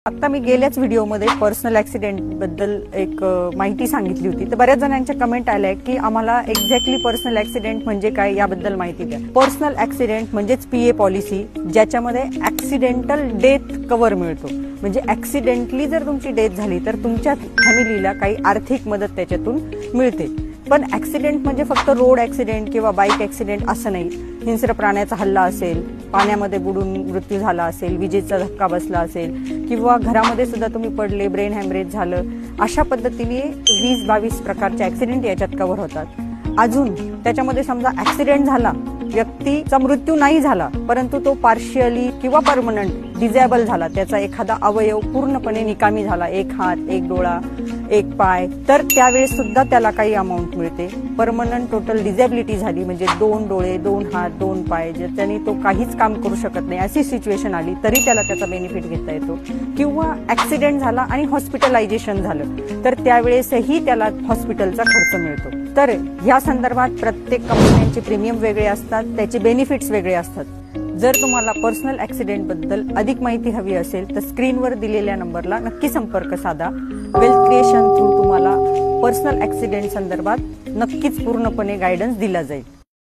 आता मी गेल्याच व्हिडिओमध्ये पर्सनल ऍक्सिडेंट बद्दल एक माहिती सांगितली होती, तर बऱ्याच जणांच्या कमेंट आल्या की आम्हाला एक्झॅक्टली पर्सनल ऍक्सिडेंट म्हणजे काय याबद्दल माहिती द्या। पर्सनल ऍक्सिडेंट म्हणजेच पीए पॉलिसी, ज्याच्यामध्ये ऍक्सिडेंटल डेथ कव्हर मिळतो। म्हणजे ऍक्सिडेंटली जर तुमची डेथ झाली तर तुमच्या फॅमिलीला काही आर्थिक मदत त्याच्यातून मिळते। पण ऍक्सिडेंट म्हणजे फक्त रोड ऍक्सिडेंट किंवा बाईक ऍक्सिडेंट असं नाही। हिंस्र प्राण्याचा हल्ला असेल, पाण्यामध्ये बुडून मृत्यू झाला असेल, विजेचा धक्का बसला असेल किंवा घरामध्ये सुद्धा तुम्ही पडले, ब्रेन हॅमरेज झालं, अशा पद्धतीने 20-22 प्रकारचे ऍक्सिडेंट याच्यात कव्हर होतात। अजून त्याच्यामध्ये समजा ऍक्सिडेंट झाला, व्यक्तीचा मृत्यू नाही झाला परंतु तो पार्शियली किंवा परमनंट डिसेबल झाला, त्याचा एखादा अवयव पूर्णपणे निकामी झाला, एक हात, एक डोळा, एक पाय, तर त्यावेळेस सुद्धा त्याला काही अमाउंट मिळते। परमनंट टोटल डिसेबिलिटी झाली म्हणजे 2 डोळे, 2 हात, 2 पाय, ज्याच्याने तो काहीच काम करू शकत नाही अशी सिच्युएशन आली तरी त्याला त्याचा बेनिफिट घेता येतो। किंवा ऍक्सिडेंट झाला आणि हॉस्पिटलायझेशन झालं तर त्यावेळेसही त्याला हॉस्पिटलचा खर्च मिळतो। तर या संदर्भात प्रत्येक कंपन्यांचे प्रीमियम वेगळे असतात, त्याचे बेनिफिट्स वेगळे असतात। जर तुम्हाला पर्सनल ऍक्सिडेंट बद्दल अधिक माहिती हवी असेल तर स्क्रीनवर दिलेल्या नंबरला नक्की संपर्क साधा। वेल्थ क्रिएशन थ्रू तुम्हाला पर्सनल ऍक्सिडेंट संदर्भात नक्कीच पूर्णपणे गायडन्स दिला जाईल।